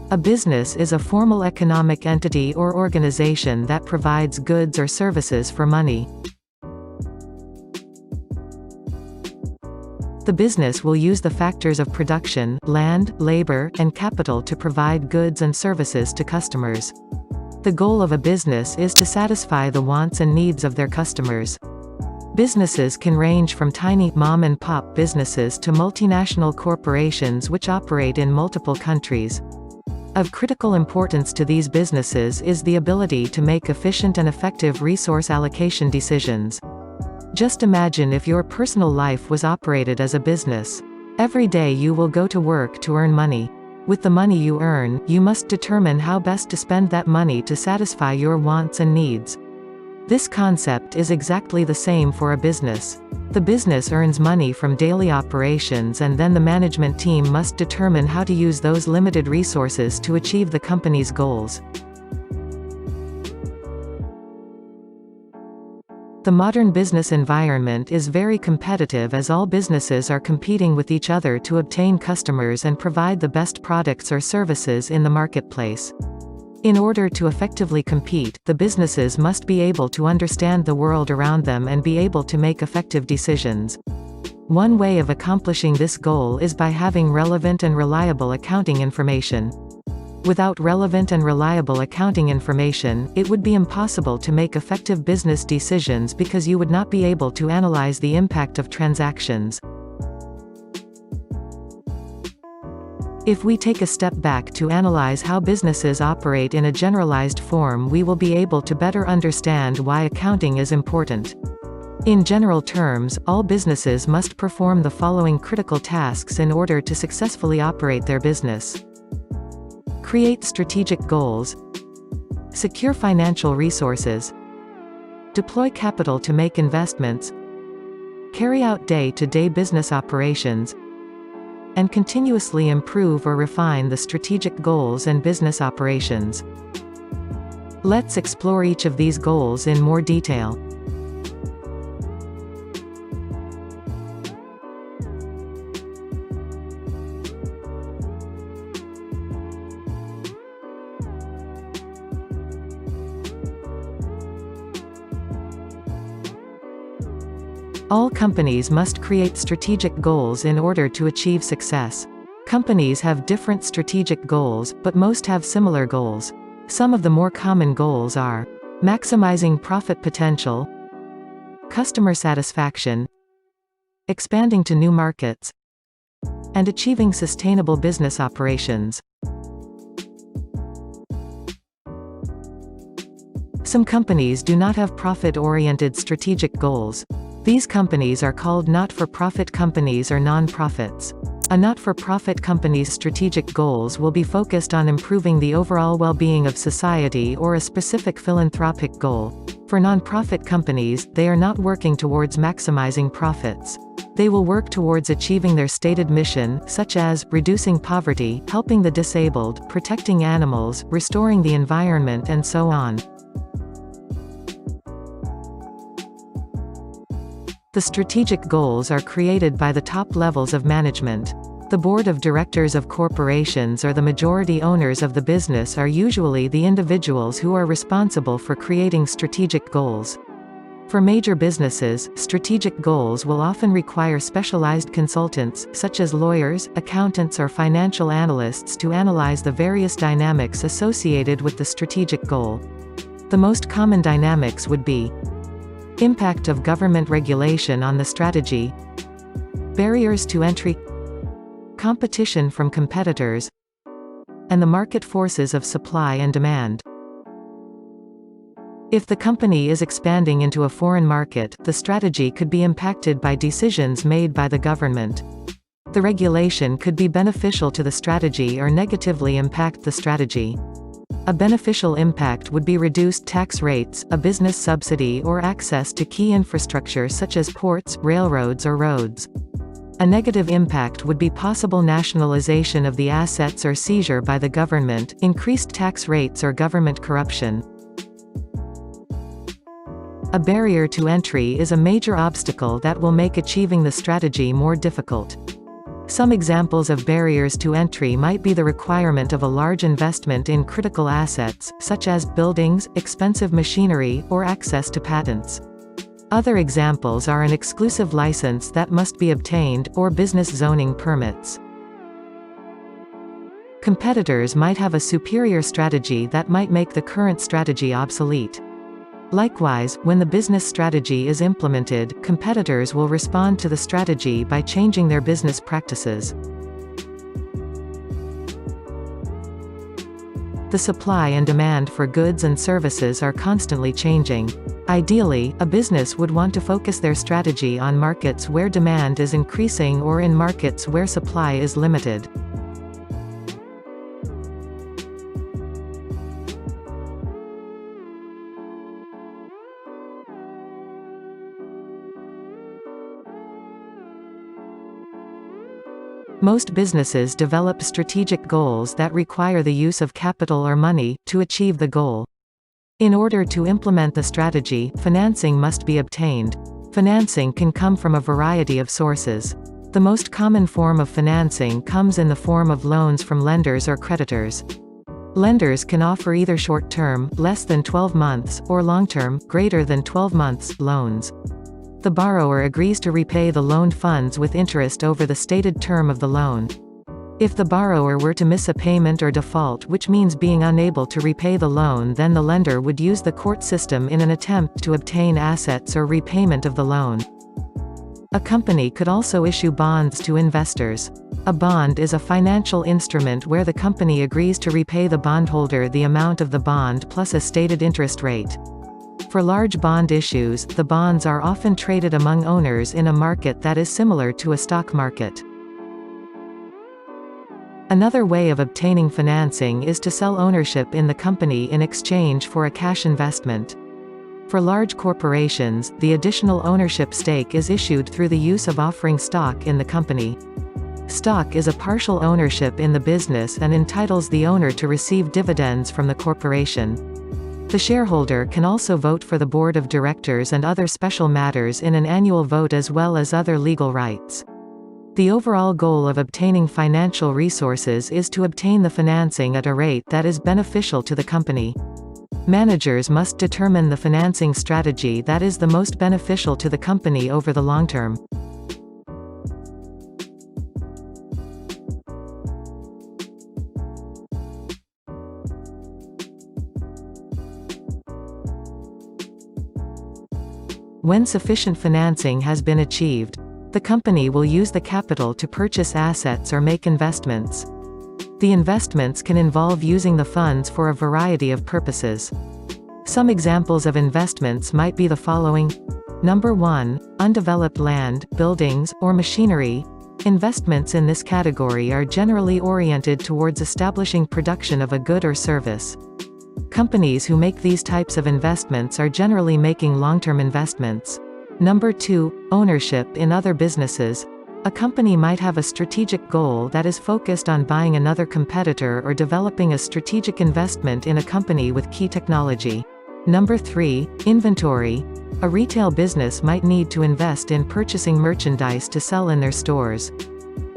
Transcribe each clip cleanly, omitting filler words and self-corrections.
A business is a formal economic entity or organization that provides goods or services for money. The business will use the factors of production, land, labor, and capital to provide goods and services to customers. The goal of a business is to satisfy the wants and needs of their customers. Businesses can range from tiny, mom-and-pop businesses to multinational corporations which operate in multiple countries. Of critical importance to these businesses is the ability to make efficient and effective resource allocation decisions. Just imagine if your personal life was operated as a business. Every day you will go to work to earn money. With the money you earn, you must determine how best to spend that money to satisfy your wants and needs. This concept is exactly the same for a business. The business earns money from daily operations, and then the management team must determine how to use those limited resources to achieve the company's goals. The modern business environment is very competitive as all businesses are competing with each other to obtain customers and provide the best products or services in the marketplace. In order to effectively compete, the businesses must be able to understand the world around them and be able to make effective decisions. One way of accomplishing this goal is by having relevant and reliable accounting information. Without relevant and reliable accounting information, it would be impossible to make effective business decisions because you would not be able to analyze the impact of transactions. If we take a step back to analyze how businesses operate in a generalized form, we will be able to better understand why accounting is important. In general terms, all businesses must perform the following critical tasks in order to successfully operate their business. Create strategic goals. Secure financial resources. Deploy capital to make investments. Carry out day-to-day business operations. And continuously improve or refine the strategic goals and business operations. Let's explore each of these goals in more detail. All companies must create strategic goals in order to achieve success. Companies have different strategic goals, but most have similar goals. Some of the more common goals are maximizing profit potential, customer satisfaction, expanding to new markets, and achieving sustainable business operations. Some companies do not have profit-oriented strategic goals. These companies are called not-for-profit companies or non-profits. A not-for-profit company's strategic goals will be focused on improving the overall well-being of society or a specific philanthropic goal. For non-profit companies, they are not working towards maximizing profits. They will work towards achieving their stated mission, such as reducing poverty, helping the disabled, protecting animals, restoring the environment, and so on. The strategic goals are created by the top levels of management. The board of directors of corporations or the majority owners of the business are usually the individuals who are responsible for creating strategic goals. For major businesses, strategic goals will often require specialized consultants, such as lawyers, accountants or financial analysts to analyze the various dynamics associated with the strategic goal. The most common dynamics would be impact of government regulation on the strategy, barriers to entry, competition from competitors, and the market forces of supply and demand. If the company is expanding into a foreign market, the strategy could be impacted by decisions made by the government. The regulation could be beneficial to the strategy or negatively impact the strategy. A beneficial impact would be reduced tax rates, a business subsidy or access to key infrastructure such as ports, railroads or roads. A negative impact would be possible nationalization of the assets or seizure by the government, increased tax rates or government corruption. A barrier to entry is a major obstacle that will make achieving the strategy more difficult. Some examples of barriers to entry might be the requirement of a large investment in critical assets, such as buildings, expensive machinery, or access to patents. Other examples are an exclusive license that must be obtained, or business zoning permits. Competitors might have a superior strategy that might make the current strategy obsolete. Likewise, when the business strategy is implemented, competitors will respond to the strategy by changing their business practices. The supply and demand for goods and services are constantly changing. Ideally, a business would want to focus their strategy on markets where demand is increasing or in markets where supply is limited. Most businesses develop strategic goals that require the use of capital or money to achieve the goal. In order to implement the strategy, financing must be obtained. Financing can come from a variety of sources. The most common form of financing comes in the form of loans from lenders or creditors. Lenders can offer either short-term, less than 12 months, or long-term, greater than 12 months, loans. The borrower agrees to repay the loaned funds with interest over the stated term of the loan. If the borrower were to miss a payment or default, which means being unable to repay the loan, then the lender would use the court system in an attempt to obtain assets or repayment of the loan. A company could also issue bonds to investors. A bond is a financial instrument where the company agrees to repay the bondholder the amount of the bond plus a stated interest rate. For large bond issues, the bonds are often traded among owners in a market that is similar to a stock market. Another way of obtaining financing is to sell ownership in the company in exchange for a cash investment. For large corporations, the additional ownership stake is issued through the use of offering stock in the company. Stock is a partial ownership in the business and entitles the owner to receive dividends from the corporation. The shareholder can also vote for the board of directors and other special matters in an annual vote as well as other legal rights. The overall goal of obtaining financial resources is to obtain the financing at a rate that is beneficial to the company. Managers must determine the financing strategy that is the most beneficial to the company over the long term. When sufficient financing has been achieved, the company will use the capital to purchase assets or make investments. The investments can involve using the funds for a variety of purposes. Some examples of investments might be the following. Number 1. Undeveloped land, buildings, or machinery. Investments in this category are generally oriented towards establishing production of a good or service. Companies who make these types of investments are generally making long-term investments. Number 2. Ownership in other businesses. A company might have a strategic goal that is focused on buying another competitor or developing a strategic investment in a company with key technology. Number 3. Inventory. A retail business might need to invest in purchasing merchandise to sell in their stores.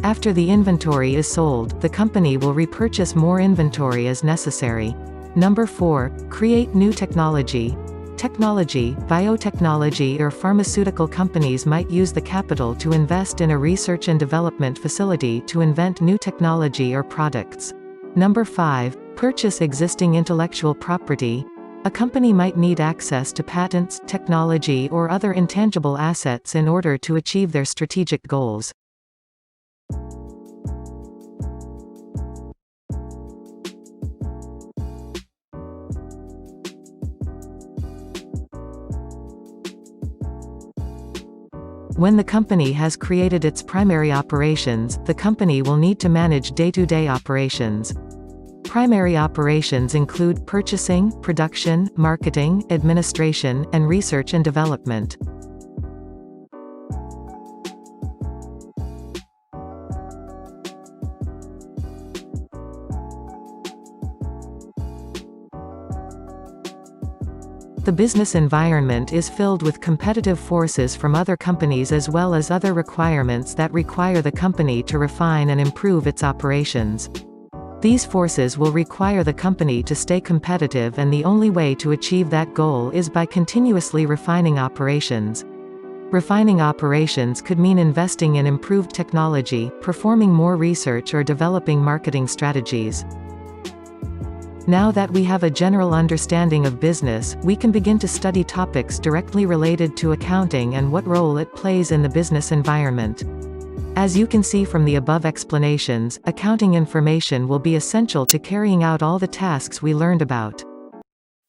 After the inventory is sold, the company will repurchase more inventory as necessary. Number 4. Create new technology. Technology, biotechnology or pharmaceutical companies might use the capital to invest in a research and development facility to invent new technology or products. Number 5. Purchase existing intellectual property. A company might need access to patents, technology or other intangible assets in order to achieve their strategic goals. When the company has created its primary operations, the company will need to manage day-to-day operations. Primary operations include purchasing, production, marketing, administration, and research and development. The business environment is filled with competitive forces from other companies as well as other requirements that require the company to refine and improve its operations. These forces will require the company to stay competitive, and the only way to achieve that goal is by continuously refining operations. Refining operations could mean investing in improved technology, performing more research, or developing marketing strategies. Now that we have a general understanding of business, we can begin to study topics directly related to accounting and what role it plays in the business environment. As you can see from the above explanations, accounting information will be essential to carrying out all the tasks we learned about.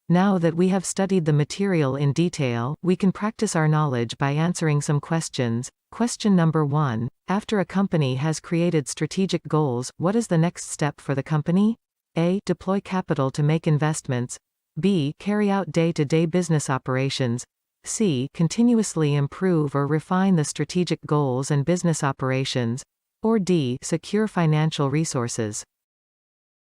Now that we have studied the material in detail, we can practice our knowledge by answering some questions. Question number 1. After a company has created strategic goals, what is the next step for the company? A. Deploy capital to make investments. B. Carry out day-to-day business operations. C. Continuously improve or refine the strategic goals and business operations. Or D. Secure financial resources.